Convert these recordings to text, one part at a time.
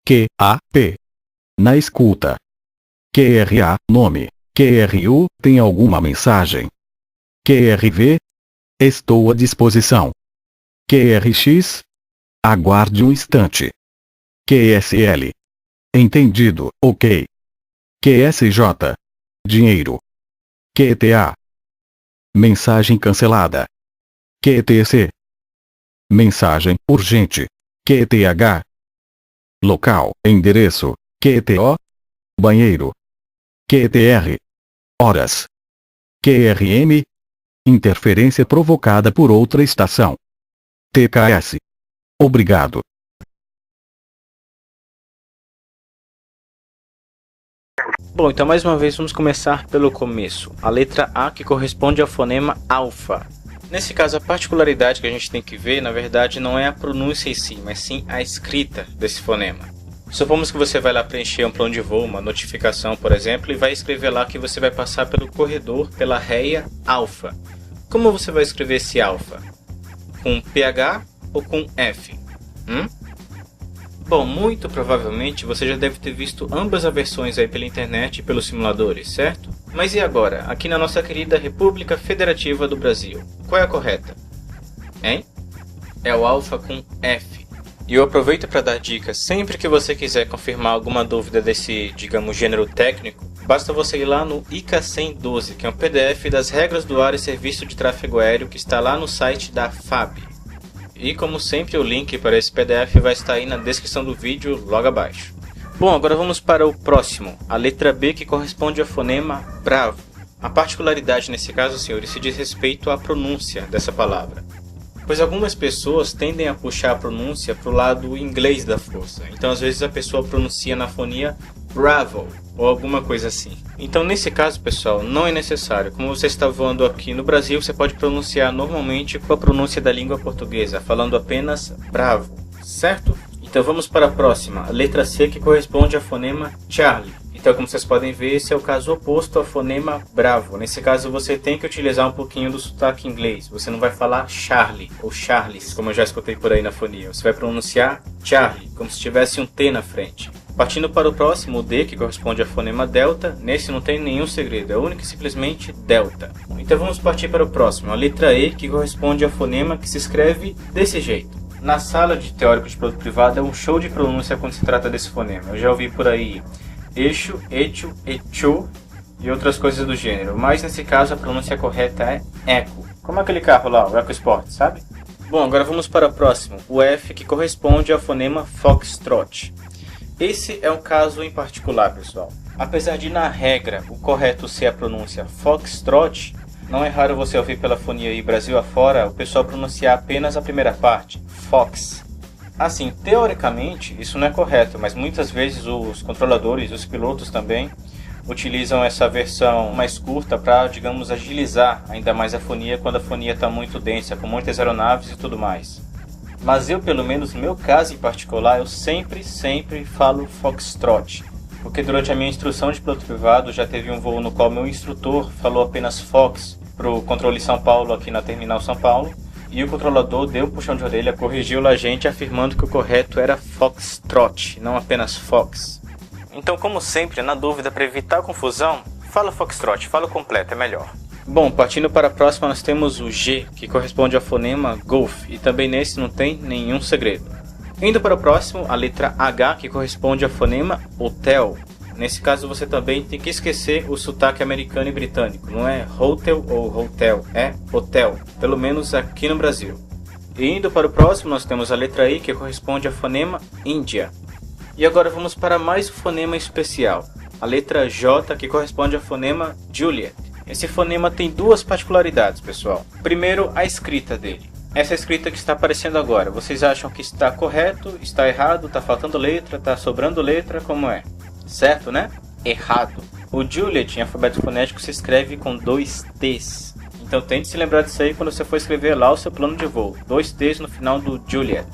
Q-A-P. Na escuta. QRA, nome. QRU, tem alguma mensagem? QRV? Estou à disposição. QRX? Aguarde um instante. QSL? Entendido, ok. QSJ? Dinheiro. QTA? Mensagem cancelada. QTC? Mensagem urgente. QTH? Local, endereço. QTO? Banheiro. QTR? Horas. QRM? Interferência provocada por outra estação. TKS? Obrigado. Bom, então mais uma vez vamos começar pelo começo. A letra A, que corresponde ao fonema alfa. Nesse caso, a particularidade que a gente tem que ver, na verdade, não é a pronúncia em si, mas sim a escrita desse fonema. Supomos que você vai lá preencher um plano de voo, uma notificação, por exemplo, e vai escrever lá que você vai passar pelo corredor, pela réia alfa. Como você vai escrever esse alfa? Com PH ou com F? Bom, muito provavelmente você já deve ter visto ambas as versões aí pela internet e pelos simuladores, certo? Mas e agora, aqui na nossa querida República Federativa do Brasil? Qual é a correta? Hein? É o alfa com F. E eu aproveito para dar dicas, sempre que você quiser confirmar alguma dúvida desse, digamos, gênero técnico, basta você ir lá no ICA 112, que é um PDF das regras do ar e serviço de tráfego aéreo que está lá no site da FAB. E como sempre o link para esse PDF vai estar aí na descrição do vídeo logo abaixo. Bom, agora vamos para o próximo, a letra B, que corresponde ao fonema bravo. A particularidade nesse caso, senhores, se diz respeito à pronúncia dessa palavra. Pois algumas pessoas tendem a puxar a pronúncia para o lado inglês da força. Então às vezes a pessoa pronuncia na fonia bravo ou alguma coisa assim. Então nesse caso, pessoal, não é necessário. Como você está voando aqui no Brasil, você pode pronunciar normalmente com a pronúncia da língua portuguesa, falando apenas bravo, certo? Então vamos para a próxima, a letra C, que corresponde ao fonema Charlie. Então, como vocês podem ver, esse é o caso oposto ao fonema bravo. Nesse caso, você tem que utilizar um pouquinho do sotaque inglês. Você não vai falar Charlie ou Charles, como eu já escutei por aí na fonia. Você vai pronunciar Charlie, como se tivesse um T na frente. Partindo para o próximo, o D, que corresponde ao fonema delta. Nesse não tem nenhum segredo, é único e simplesmente delta. Então vamos partir para o próximo, a letra E, que corresponde ao fonema que se escreve desse jeito. Na sala de teórico de piloto privado é um show de pronúncia quando se trata desse fonema. Eu já ouvi por aí eixo, echo, echo e outras coisas do gênero, mas nesse caso a pronúncia correta é eco, como aquele carro lá, o EcoSport, sabe? Bom, agora vamos para o próximo, o F, que corresponde ao fonema foxtrot. Esse é um caso em particular, pessoal. Apesar de, na regra, o correto ser a pronúncia foxtrot, não é raro você ouvir pela fonia aí Brasil afora o pessoal pronunciar apenas a primeira parte, fox. Assim, teoricamente, isso não é correto, mas muitas vezes os controladores, os pilotos também, utilizam essa versão mais curta para, digamos, agilizar ainda mais a fonia quando a fonia está muito densa, com muitas aeronaves e tudo mais. Mas eu, pelo menos no meu caso em particular, eu sempre falo foxtrot, porque durante a minha instrução de piloto privado já teve um voo no qual meu instrutor falou apenas fox para o controle São Paulo aqui na Terminal São Paulo, e o controlador deu um puxão de orelha, corrigiu a gente afirmando que o correto era foxtrot, não apenas fox. Então, como sempre, na dúvida, para evitar confusão, fala foxtrot, fala o completo, é melhor. Bom, partindo para a próxima, nós temos o G, que corresponde ao fonema golf, e também nesse não tem nenhum segredo. Indo para o próximo, a letra H, que corresponde ao fonema hotel. Nesse caso você também tem que esquecer o sotaque americano e britânico, não é hotel ou hotel, é hotel, pelo menos aqui no Brasil. E indo para o próximo nós temos a letra I, que corresponde ao fonema Índia. E agora vamos para mais um fonema especial, a letra J, que corresponde ao fonema Juliet. Esse fonema tem duas particularidades, pessoal. Primeiro, a escrita dele. Essa escrita que está aparecendo agora, vocês acham que está correto, está errado, está faltando letra, está sobrando letra, como é? Certo, né? Errado. O Juliet em alfabeto fonético se escreve com 2 T's. Então tente se lembrar disso aí quando você for escrever lá o seu plano de voo. 2 T's no final do Juliet.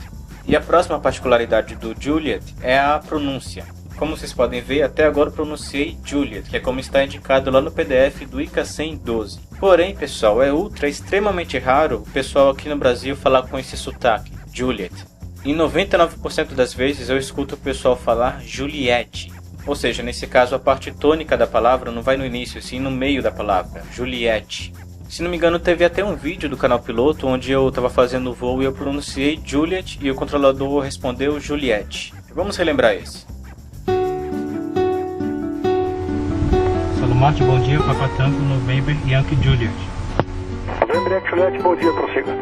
E a próxima particularidade do Juliet é a pronúncia. Como vocês podem ver, até agora eu pronunciei Juliet, que é como está indicado lá no PDF do ICA 112. Porém, pessoal, é extremamente raro o pessoal aqui no Brasil falar com esse sotaque, Juliet. Em 99% das vezes eu escuto o pessoal falar Juliette. Ou seja, nesse caso a parte tônica da palavra não vai no início, sim no meio da palavra, Juliette. Se não me engano, teve até um vídeo do canal Piloto onde eu estava fazendo o voo e eu pronunciei Juliet e o controlador respondeu Juliette. Vamos relembrar esse. Salomarte, bom dia, Papa Tango, November, Yankee Juliet. November, Yankee Juliet, bom dia, prossiga.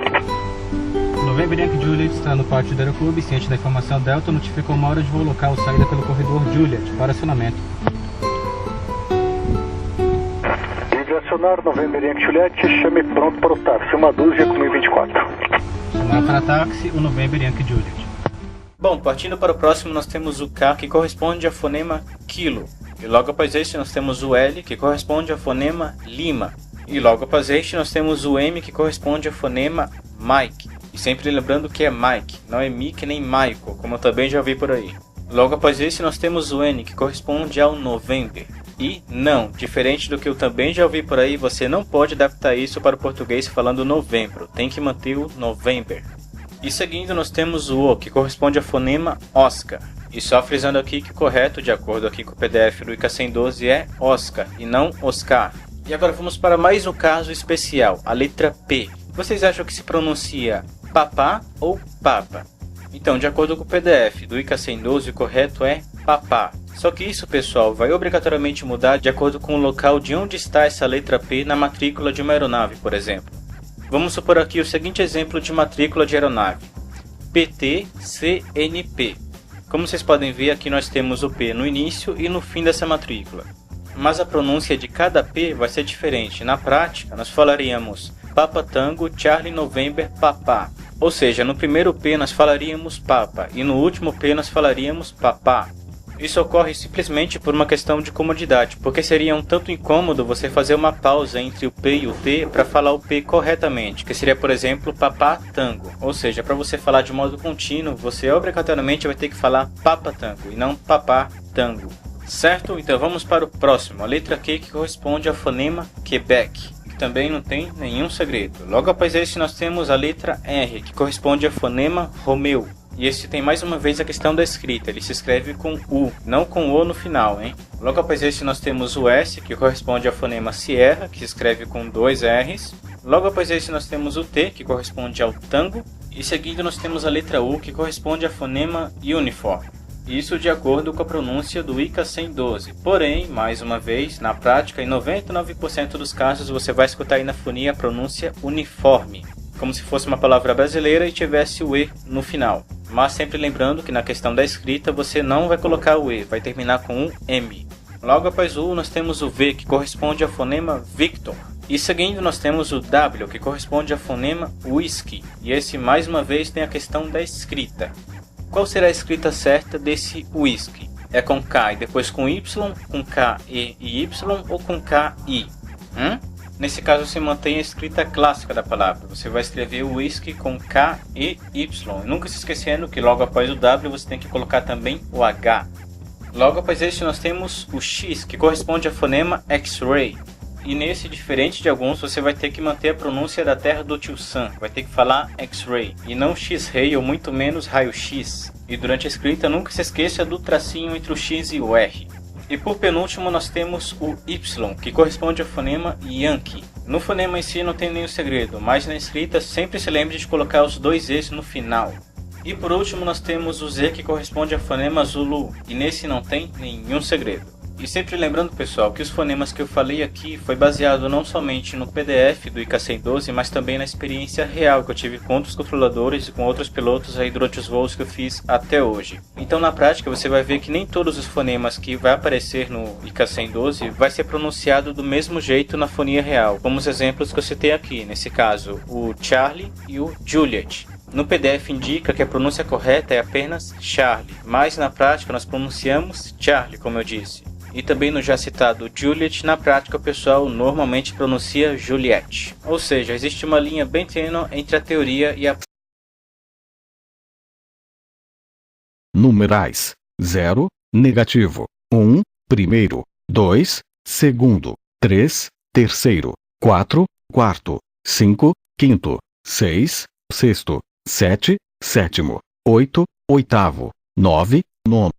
November, Yankee Juliet está no pátio do aeroclube, ciente da informação Delta, notificou uma hora de voo local, saída pelo corredor Juliet, para acionamento. Acionar November Yankee Juliet, chame pronto para o táxi, uma dúzia com 1024. Chamar para táxi, o November Yankee Juliet. Bom, partindo para o próximo nós temos o K, que corresponde ao fonema quilo. E logo após este nós temos o L, que corresponde ao fonema lima. E logo após este nós temos o M, que corresponde ao fonema Mike. E sempre lembrando que é Mike, não é Mick nem Michael, como eu também já vi por aí. Logo após este nós temos o N, que corresponde ao November. E não, diferente do que eu também já ouvi por aí, você não pode adaptar isso para o português falando novembro, tem que manter o November. E seguindo nós temos o O, que corresponde ao fonema Oscar. E só frisando aqui que o correto, de acordo aqui com o PDF do ICA 112, é Oscar e não Oscar. E agora vamos para mais um caso especial, a letra P. Vocês acham que se pronuncia papá ou papa? Então, de acordo com o PDF do ICA 112, o correto é papá. Só que isso, pessoal, vai obrigatoriamente mudar de acordo com o local de onde está essa letra P na matrícula de uma aeronave, por exemplo. Vamos supor aqui o seguinte exemplo de matrícula de aeronave: PT-CNP. Como vocês podem ver, aqui nós temos o P no início e no fim dessa matrícula. Mas a pronúncia de cada P vai ser diferente. Na prática, nós falaríamos Papa Tango, Charlie November, Papá. Ou seja, no primeiro P nós falaríamos Papa e no último P nós falaríamos Papá. Isso ocorre simplesmente por uma questão de comodidade, porque seria um tanto incômodo você fazer uma pausa entre o P e o T para falar o P corretamente, que seria, por exemplo, Papá Tango. Ou seja, para você falar de modo contínuo, você obrigatoriamente vai ter que falar Papa Tango e não Papá Tango. Certo? Então vamos para o próximo, a letra Q, que corresponde ao fonema Quebec, que também não tem nenhum segredo. Logo após esse nós temos a letra R, que corresponde ao fonema Romeu. E esse tem mais uma vez a questão da escrita, ele se escreve com U, não com O no final, hein? Logo após esse nós temos o S, que corresponde ao fonema Sierra, que se escreve com 2 R's. Logo após esse nós temos o T, que corresponde ao Tango. E seguindo nós temos a letra U, que corresponde ao fonema Uniform. Isso de acordo com a pronúncia do ICA 112. Porém, mais uma vez, na prática, em 99% dos casos você vai escutar aí na fonia a pronúncia uniforme, como se fosse uma palavra brasileira e tivesse o E no final. Mas sempre lembrando que na questão da escrita você não vai colocar o E, vai terminar com um M. Logo após o U nós temos o V, que corresponde ao fonema Victor. E seguindo nós temos o W, que corresponde ao fonema Whisky. E esse mais uma vez tem a questão da escrita. Qual será a escrita certa desse whisky? É com K e depois com Y, com K, E e Y ou com K, I? Nesse caso você mantém a escrita clássica da palavra. Você vai escrever o whisky com K, E, Y. Nunca se esquecendo que logo após o W você tem que colocar também o H. Logo após este nós temos o X, que corresponde ao fonema X-ray. E nesse, diferente de alguns, você vai ter que manter a pronúncia da terra do tio Sam. Vai ter que falar X-ray e não X-ray ou muito menos raio-X. E durante a escrita nunca se esqueça do tracinho entre o X e o R. E por penúltimo nós temos o Y, que corresponde ao fonema Yankee. No fonema em si não tem nenhum segredo, mas na escrita sempre se lembre de colocar os 2 E's no final. E por último nós temos o Z, que corresponde ao fonema Zulu, e nesse não tem nenhum segredo. E sempre lembrando, pessoal, que os fonemas que eu falei aqui foi baseado não somente no PDF do ICA 112, mas também na experiência real que eu tive com outros controladores e com outros pilotos aí durante os voos que eu fiz até hoje. Então na prática você vai ver que nem todos os fonemas que vai aparecer no ICA 112 vai ser pronunciado do mesmo jeito na fonia real, como os exemplos que eu citei aqui, nesse caso o Charlie e o Juliet. No PDF indica que a pronúncia correta é apenas Charlie, mas na prática nós pronunciamos Charlie, como eu disse. E também no já citado Juliet, na prática o pessoal normalmente pronuncia Juliette. Ou seja, existe uma linha bem tênue entre a teoria e a... Numerais: 0, negativo, 1, primeiro, 2, segundo, 3, terceiro, 4, quarto, 5, quinto, 6, sexto, 7, sétimo, 8, oitavo, 9, nono,